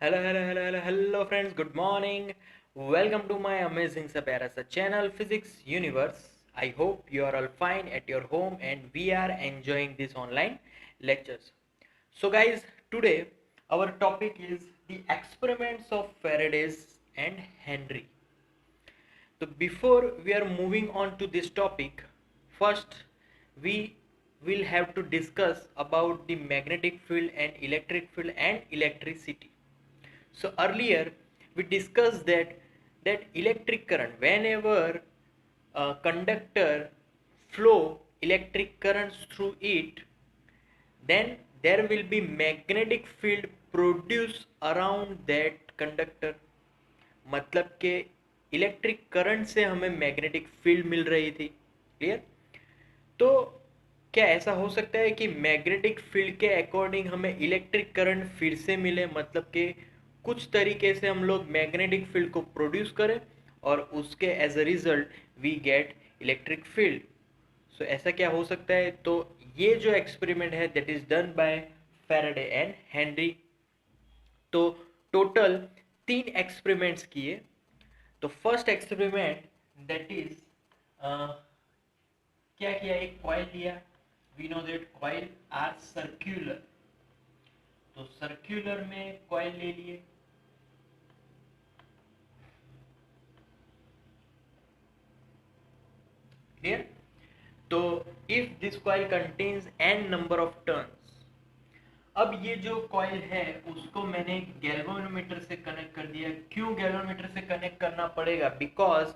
Hello friends, good morning. Welcome to my amazing sa pyara sa channel Physics Universe. I hope you are all fine at your home and we are enjoying this online lectures. So guys, today our topic is the experiments of Faraday's and Henry. So before we are moving on to this topic, first we will have to discuss about the magnetic field and electric field and electricity. So earlier we discussed that electric current, whenever a conductor flow electric currents through it, then there will be magnetic field produced around that conductor. मतलब के electric current से हमें magnetic field मिल रही थी। Clear? तो क्या ऐसा हो सकता है कि मैग्नेटिक फील्ड के अकॉर्डिंग हमें इलेक्ट्रिक करंट फिर से मिले, मतलब कि कुछ तरीके से हम लोग मैग्नेटिक फील्ड को प्रोड्यूस करें और उसके as a result we get electric field. So ऐसा क्या हो सकता है? तो ये जो एक्सपेरिमेंट है that is done by Faraday and Henry. तो टोटल 3 एक्सपेरिमेंट्स किए। तो फर्स्ट एक्सपेरिमेंट दैट इज क्या किया, एक कॉइल लिया। We know that coil are circular, तो सर्क्यूलर में कॉइल ले लिए। क्लियर? तो if this coil contains N number of turns, अब ये जो कॉइल है उसको मैंने गैल्वेनोमीटर से कनेक्ट कर दिया। क्यों गैल्वेनोमीटर से कनेक्ट करना पड़ेगा? Because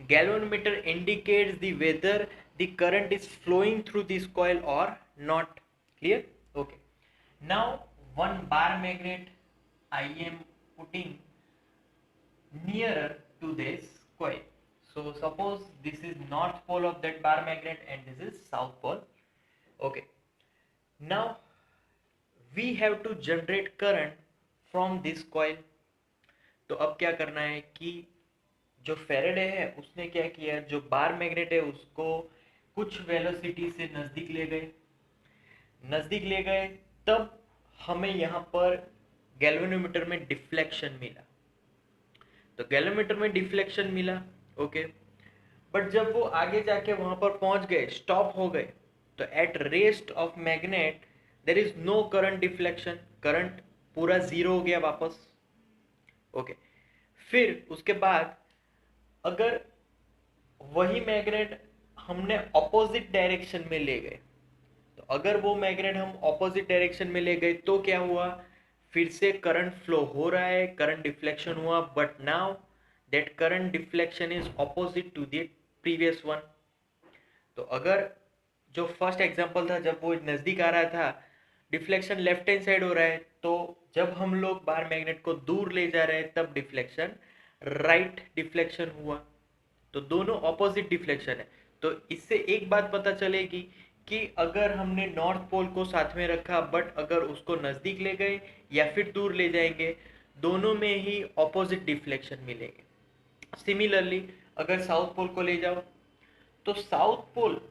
galvanometer indicates the whether the current is flowing through this coil और not. Clear? Okay, now one bar magnet I am putting nearer to this coil. So suppose this is north pole of that bar magnet and this is south pole. Okay, now we have to generate current from this coil. तो अब क्या करना है कि जो Faraday है उसने क्या किया, जो बार मैग्नेट है उसको कुछ वेलोसिटी से नजदीक ले गए, तब हमें यहाँ पर गैल्वेनोमीटर में डिफ्लेक्शन मिला। तो गैल्वेनोमीटर में डिफ्लेक्शन मिला, ओके। बट जब वो आगे जाके वहां पर पहुंच गए, स्टॉप हो गए, तो at rest of magnet there is no current deflection, current पूरा जीरो हो गया वापस। ओके, फिर उसके बाद अगर वही मैग्नेट हमने ऑपोजिट डायरेक्शन में ले गए, तो अगर वो मैग्नेट हम ऑपोजिट डायरेक्शन में ले गए तो क्या हुआ, फिर से करंट फ्लो हो रहा है, करंट डिफ्लेक्शन हुआ, but now that current deflection is opposite to the previous one. तो अगर जो फर्स्ट एग्जांपल था, जब वो नजदीक आ रहा था, डिफ्लेक्शन लेफ्ट हैंड साइड हो रहा है, तो जब हम लोग बार मैग्नेट को दूर ले जा रहे हैं तब डिफ्लेक्शन राइट डिफ्लेक्शन हुआ। तो दोनों ऑपोजिट डिफ्लेक्शन है। तो इससे एक बात पता चलेगी कि अगर हमने नॉर्थ पोल को साथ में रखा बट अगर उसको नज़दीक ले गए या फिर दूर ले जाएंगे, दोनों में ही ऑपोजिट डिफ्लेक्शन मिलेंगे। सिमिलरली अगर साउथ पोल को ले जाओ, तो साउथ पोल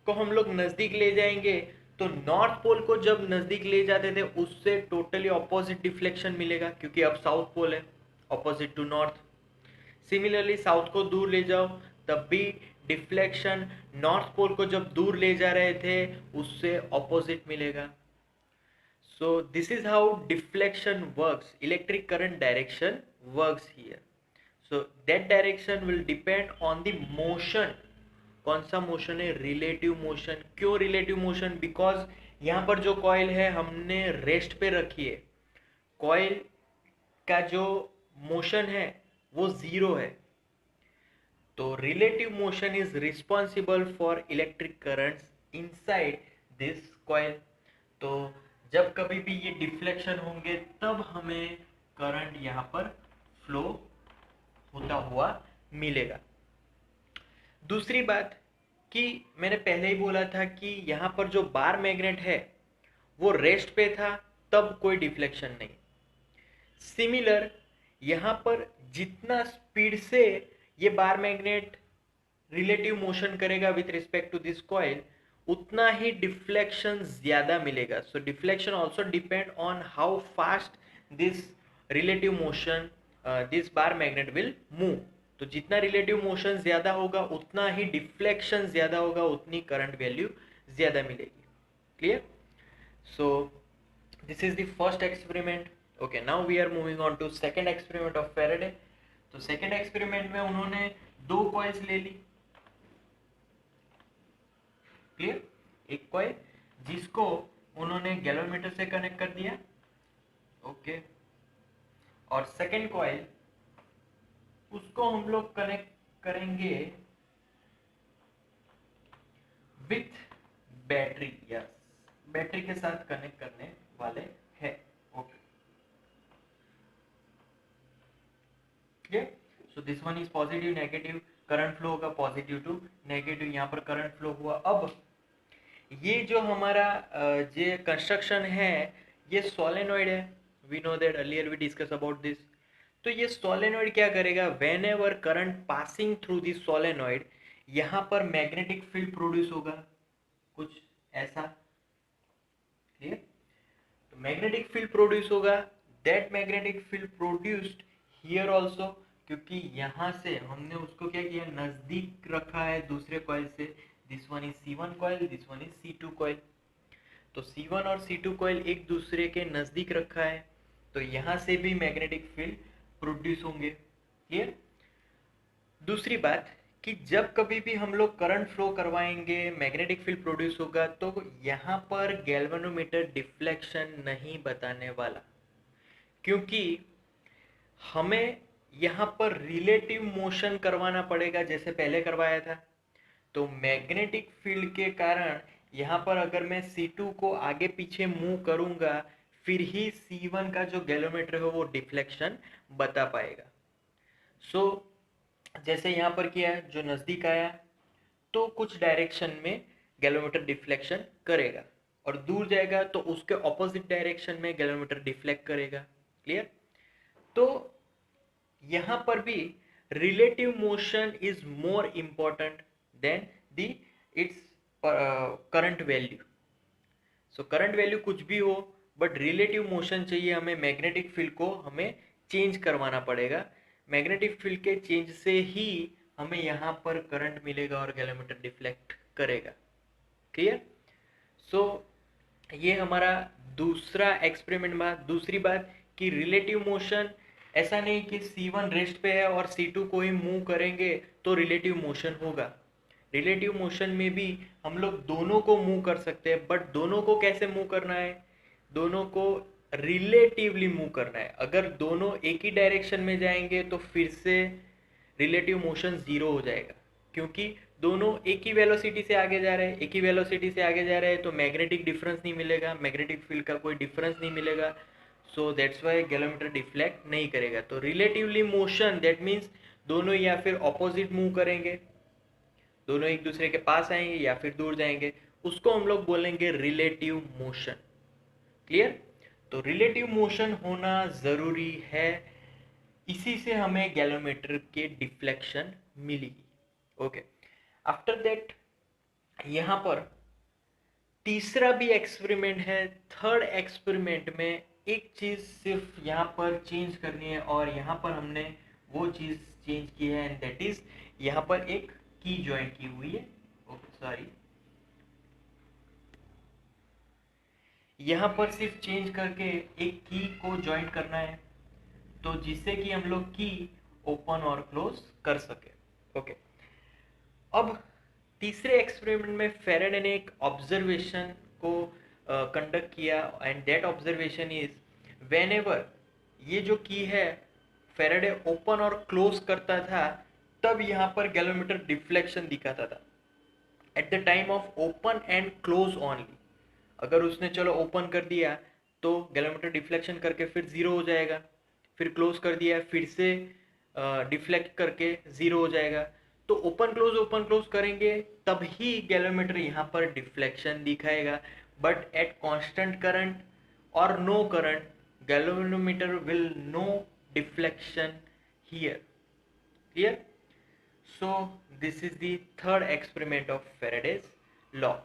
को हम लोग नज़दीक ले जाएंगे, तो नॉर्थ पोल को जब नज़दीक ले जाते थे उससे टोटली ऑपोजिट डिफ्लेक्शन मिलेगा, क्योंकि अब साउथ पोल है opposite to north. Similarly south को दूर ले जाओ तब भी डिफ्लेक्शन नॉर्थ पोल को जब दूर ले जा रहे थे उससे ऑपोजिट मिलेगा। सो this is how deflection works, electric current direction works here. So that direction will depend on the motion. कौन सा मोशन है? Relative motion. क्यों रिलेटिव मोशन? बिकॉज यहाँ पर जो कॉइल है हमने रेस्ट पे रखी है, कॉइल का जो मोशन है वो जीरो है। तो relative motion is responsible for electric currents inside this coil. तो जब कभी भी ये डिफ्लेक्शन होंगे तब हमें करंट यहाँ पर फ्लो होता हुआ मिलेगा। दूसरी बात कि मैंने पहले ही बोला था कि यहाँ पर जो बार मैग्नेट है वो रेस्ट पे था, तब कोई डिफ्लेक्शन नहीं। सिमिलर यहाँ पर जितना स्पीड से ये बार मैग्नेट रिलेटिव मोशन करेगा with respect to this coil, उतना ही डिफ्लेक्शन ज्यादा मिलेगा। So deflection also depend on how fast this relative motion this bar magnet will move. तो जितना रिलेटिव मोशन ज्यादा होगा उतना ही डिफ्लेक्शन ज्यादा होगा, उतनी करंट वैल्यू ज्यादा मिलेगी। Clear? So this is the first experiment. Okay, now we are moving on to second experiment of Faraday. तो सेकंड एक्सपेरिमेंट में उन्होंने दो कॉइल्स ले ली। क्लियर? एक कॉइल जिसको उन्होंने गैल्वेनोमीटर से कनेक्ट कर दिया, ओके, और सेकंड कॉइल उसको हम लोग कनेक्ट करेंगे विथ बैटरी। यस, बैटरी के साथ कनेक्ट करने वाले हैं। Okay, clear? So this one is positive negative, current flow होगा पॉजिटिव टू नेगेटिव, यहाँ पर करंट फ्लो हुआ। अब ये जो हमारा जो कंस्ट्रक्शन है ये सोलेनॉइड है। We know that, earlier we discuss about this. तो ये सोलेनॉइड क्या करेगा, whenever current passing through this solenoid, यहाँ पर मैग्नेटिक फील्ड प्रोड्यूस होगा, कुछ ऐसा। क्लियर? तो मैग्नेटिक फील्ड प्रोड्यूस होगा, that magnetic field produced here also, क्योंकि यहाँ से हमने उसको क्या किया, नजदीक रखा है दूसरे कॉइल से। This one is C1 coil, this one is C2 coil. तो C1 और C2 कॉइल एक दूसरे के नजदीक रखा है, तो यहाँ से भी मैग्नेटिक फील्ड प्रोड्यूस होंगे। क्लियर? दूसरी बात कि जब कभी भी हम लोग करंट फ्लो करवाएंगे, मैग्नेटिक फील्ड प्रोड्यूस होगा, तो यहाँ पर गैल्वेनोमीटर डिफ्लेक्शन नहीं बताने वाला, क्योंकि हमें यहाँ पर रिलेटिव मोशन करवाना पड़ेगा जैसे पहले करवाया था। तो मैग्नेटिक फील्ड के कारण यहाँ पर अगर मैं C2 को आगे पीछे मूव करूंगा, फिर ही C1 का जो गैल्वेनोमीटर है वो डिफ्लेक्शन बता पाएगा। सो जैसे यहाँ पर किया है, जो नजदीक आया तो कुछ डायरेक्शन में गैल्वेनोमीटर डिफ्लेक्शन करेगा, और दूर जाएगा तो उसके ऑपोजिट डायरेक्शन में गैल्वेनोमीटर डिफ्लेक्ट करेगा। क्लियर? तो यहाँ पर भी relative motion is more important than the its current value. So current value कुछ भी हो, बट रिलेटिव मोशन चाहिए हमें। मैग्नेटिक फील्ड को हमें चेंज करवाना पड़ेगा, मैग्नेटिक फील्ड के चेंज से ही हमें यहाँ पर करंट मिलेगा और गैल्वेनोमीटर डिफ्लेक्ट करेगा। क्लियर? सो ये हमारा दूसरा एक्सपेरिमेंट में। दूसरी बात कि रिलेटिव मोशन ऐसा नहीं कि C1 रेस्ट पे है और C2 को ही मूव करेंगे तो रिलेटिव मोशन होगा। रिलेटिव मोशन में भी हम लोग दोनों को मूव कर सकते हैं, बट दोनों को कैसे मूव करना है, दोनों को रिलेटिवली मूव करना है। अगर दोनों एक ही डायरेक्शन में जाएंगे तो फिर से रिलेटिव मोशन जीरो हो जाएगा, क्योंकि दोनों एक ही वेलोसिटी से आगे जा रहे हैं। एक ही वेलोसिटी से आगे जा रहे हैं तो मैग्नेटिक डिफरेंस नहीं मिलेगा, मैग्नेटिक फील्ड का कोई डिफरेंस नहीं मिलेगा। So that's why galvanometer deflect नहीं करेगा। तो रिलेटिवली मोशन दैट मीन्स दोनों या फिर ऑपोजिट मूव करेंगे, दोनों एक दूसरे के पास आएंगे या फिर दूर जाएंगे, उसको हम लोग बोलेंगे रिलेटिव मोशन। क्लियर? तो रिलेटिव मोशन होना जरूरी है, इसी से हमें गैल्वेनोमीटर के डिफ्लेक्शन मिलेगी। ओके, आफ्टर दैट यहाँ पर तीसरा भी एक्सपेरिमेंट है। थर्ड एक्सपेरिमेंट में एक चीज सिर्फ यहाँ पर चेंज करनी है, और यहाँ पर हमने वो चीज चेंज की है, एंड दैट इज यहाँ पर एक की ज्वाइंट की हुई है। ओके, सॉरी, यहाँ पर सिर्फ चेंज करके एक की को ज्वाइंट करना है, तो जिससे कि हम लोग की ओपन और क्लोज कर सके। ओके, अब तीसरे एक्सपेरिमेंट में फैराडे ने एक ऑब्जर्वेशन को कंडक्ट किया, and that observation is whenever ये जो की है फैराडे ओपन और क्लोज करता था, तब यहाँ पर गैल्वेनोमीटर डिफ्लेक्शन दिखाता था at the time of open and close only. अगर उसने चलो ओपन कर दिया तो गैल्वेनोमीटर डिफ्लेक्शन करके फिर जीरो हो जाएगा, फिर क्लोज कर दिया फिर से डिफ्लेक्ट करके जीरो हो जाएगा। तो ओपन क्लोज करेंगे तब ही गैल्वेनोमीटर यहाँ पर डिफ्लेक्शन दिखाएगा, बट एट कांस्टेंट करंट और no current galvanometer will no deflection here. Clear? So this is the third experiment of Faraday's law.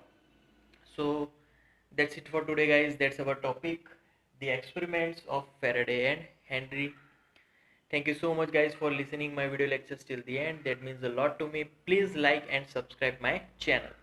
So that's it for today guys. That's our topic, the experiments of Faraday and Henry. Thank you so much guys for listening my video lectures till the end. That means a lot to me. Please like and subscribe my channel.